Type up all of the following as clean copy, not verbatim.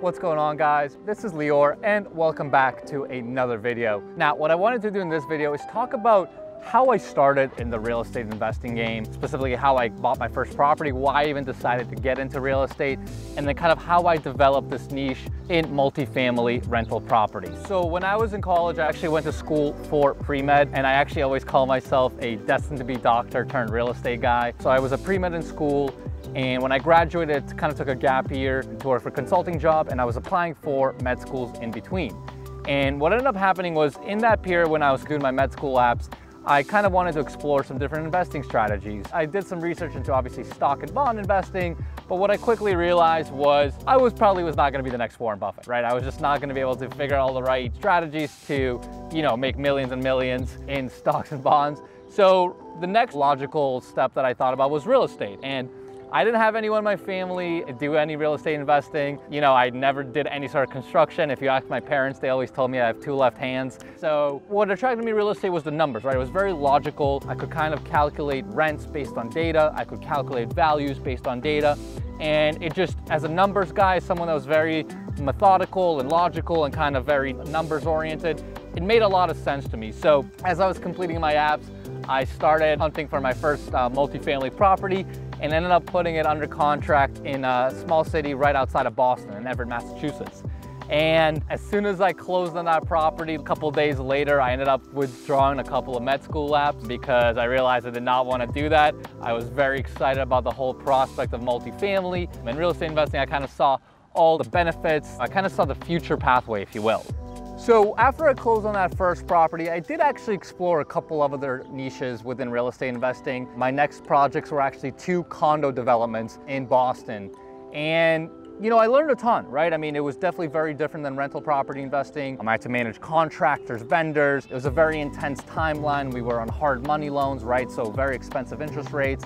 What's going on, guys? This is Lior and welcome back to another video. Now, what I wanted to do in this video is talk about how I started in the real estate investing game, specifically how I bought my first property, why I even decided to get into real estate, and then kind of how I developed this niche in multifamily rental properties. So when I was in college, I actually went to school for pre-med, and I actually always call myself a destined to be doctor turned real estate guy. So I was a pre-med in school, and when I graduated, kind of took a gap year to work for a consulting job, and I was applying for med schools in between. And what ended up happening was in that period when I was doing my med school apps, I kind of wanted to explore some different investing strategies. I did some research into obviously stock and bond investing, but what I quickly realized was I probably was not going to be the next Warren Buffett, right? I was just not going to be able to figure out all the right strategies to, make millions and millions in stocks and bonds. So the next logical step that I thought about was real estate. And I didn't have anyone in my family do any real estate investing. I never did any sort of construction. If you ask my parents, they always told me I have two left hands. So what attracted me to real estate was the numbers, right? It was very logical. I could kind of calculate rents based on data. I could calculate values based on data. And it just, as a numbers guy, someone that was very methodical and logical and kind of very numbers oriented, it made a lot of sense to me. So as I was completing my apps, I started hunting for my first multifamily property and ended up putting it under contract in a small city right outside of Boston, in Everett, Massachusetts. And as soon as I closed on that property, a couple of days later, I ended up withdrawing a couple of med school apps because I realized I did not want to do that. I was very excited about the whole prospect of multifamily. In real estate investing, I kind of saw all the benefits. I kind of saw the future pathway, if you will. So after I closed on that first property, I did actually explore a couple of other niches within real estate investing. My next projects were actually 2 condo developments in Boston. And I learned a ton, right? I mean, it was definitely very different than rental property investing. I had to manage contractors, vendors. It was a very intense timeline. We were on hard money loans, right? So very expensive interest rates.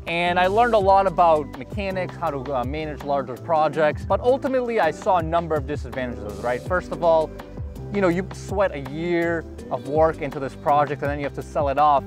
And I learned a lot about mechanics, how to manage larger projects. But ultimately, I saw a number of disadvantages, right? First of all, you sweat a year of work into this project and then you have to sell it off.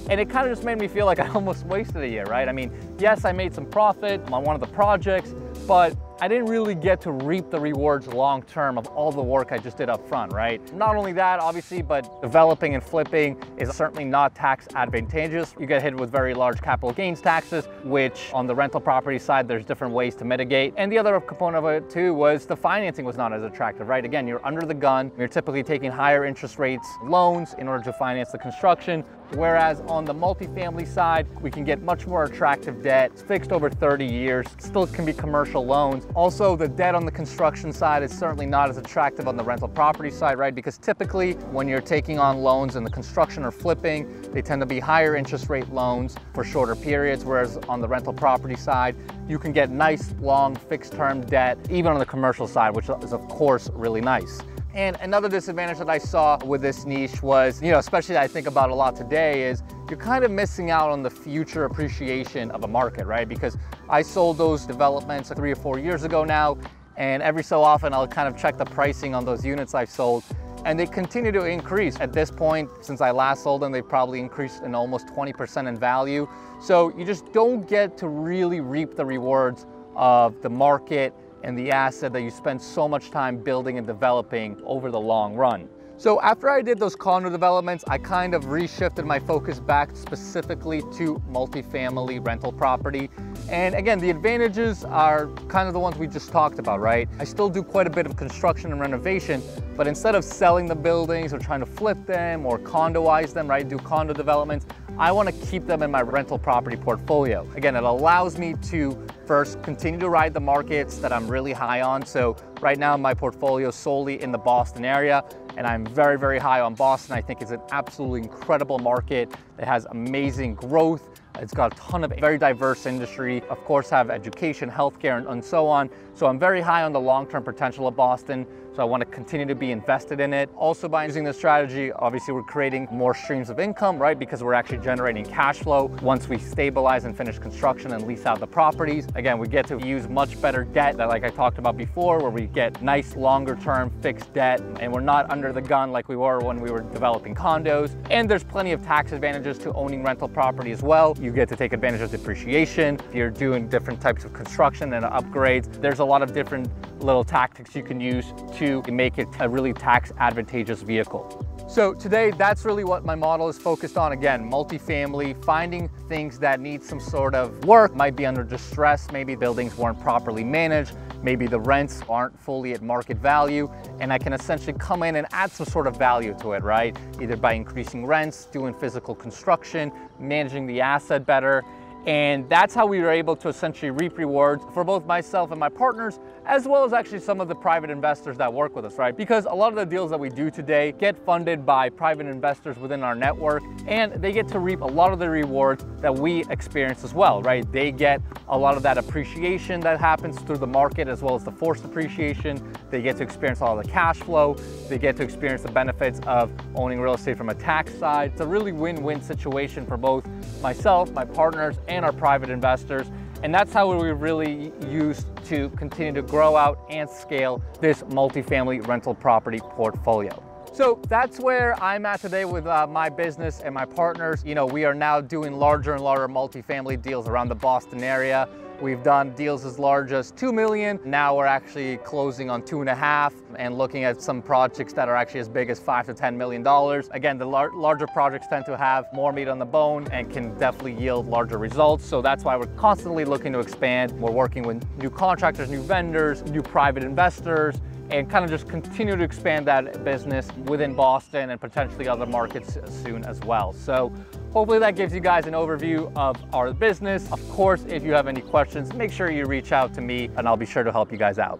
And it kind of just made me feel like I almost wasted a year, right? I mean, yes, I made some profit on one of the projects, but I didn't really get to reap the rewards long term of all the work I just did up front, right? Not only that, obviously, but developing and flipping is certainly not tax advantageous. You get hit with very large capital gains taxes, which on the rental property side, there's different ways to mitigate. And the other component of it too was the financing was not as attractive, right? Again, you're under the gun. You're typically taking higher interest rates loans in order to finance the construction. Whereas on the multifamily side, we can get much more attractive debt. It's fixed over 30 years, still can be commercial loans. Also, the debt on the construction side is certainly not as attractive on the rental property side, right? Because typically when you're taking on loans in the construction or flipping, they tend to be higher interest rate loans for shorter periods. Whereas on the rental property side, you can get nice, long, fixed term debt, even on the commercial side, which is of course really nice. And another disadvantage that I saw with this niche was, especially I think about a lot today, is you're kind of missing out on the future appreciation of a market, right? Because I sold those developments 3 or 4 years ago now, and every so often I'll kind of check the pricing on those units I've sold, and they continue to increase. At this point, since I last sold them, they've probably increased in almost 20% in value. So you just don't get to really reap the rewards of the market and the asset that you spend so much time building and developing over the long run. So after I did those condo developments, I kind of reshifted my focus back specifically to multifamily rental property. And again, the advantages are kind of the ones we just talked about, right? I still do quite a bit of construction and renovation, but instead of selling the buildings or trying to flip them or condoize them, right, do condo developments, I want to keep them in my rental property portfolio. Again, it allows me to first continue to ride the markets that I'm really high on. So right now my portfolio is solely in the Boston area, and I'm very, very high on Boston. I think it's an absolutely incredible market that has amazing growth. It's got a ton of very diverse industry, of course have education, healthcare, and so on. So I'm very high on the long-term potential of Boston. So I want to continue to be invested in it. Also, by using this strategy, obviously we're creating more streams of income, right? Because we're actually generating cash flow once we stabilize and finish construction and lease out the properties. Again, we get to use much better debt that, like I talked about before, where we get nice longer term fixed debt, and we're not under the gun like we were when we were developing condos. And there's plenty of tax advantages to owning rental property as well. You get to take advantage of depreciation. If you're doing different types of construction and upgrades, there's a lot of different little tactics you can use to make it a really tax advantageous vehicle. So today, that's really what my model is focused on. Again, multifamily, finding things that need some sort of work, might be under distress, maybe buildings weren't properly managed, maybe the rents aren't fully at market value, and I can essentially come in and add some sort of value to it, right? Either by increasing rents, doing physical construction, managing the asset better. And that's how we were able to essentially reap rewards for both myself and my partners, as well as actually some of the private investors that work with us, right? Because a lot of the deals that we do today get funded by private investors within our network, and they get to reap a lot of the rewards that we experience as well, right? They get a lot of that appreciation that happens through the market, as well as the forced appreciation. They get to experience all the cash flow. They get to experience the benefits of owning real estate from a tax side. It's a really win-win situation for both myself, my partners, and our private investors. And that's how we really used to continue to grow out and scale this multifamily rental property portfolio. So that's where I'm at today with my business and my partners. You know, we are now doing larger and larger multifamily deals around the Boston area. We've done deals as large as 2 million. Now we're actually closing on 2.5 and looking at some projects that are actually as big as $5 to $10 million. Again, the larger projects tend to have more meat on the bone and can definitely yield larger results. So that's why we're constantly looking to expand. We're working with new contractors, new vendors, new private investors, and kind of just continue to expand that business within Boston and potentially other markets soon as well. So hopefully that gives you guys an overview of our business. Of course, if you have any questions, make sure you reach out to me and I'll be sure to help you guys out.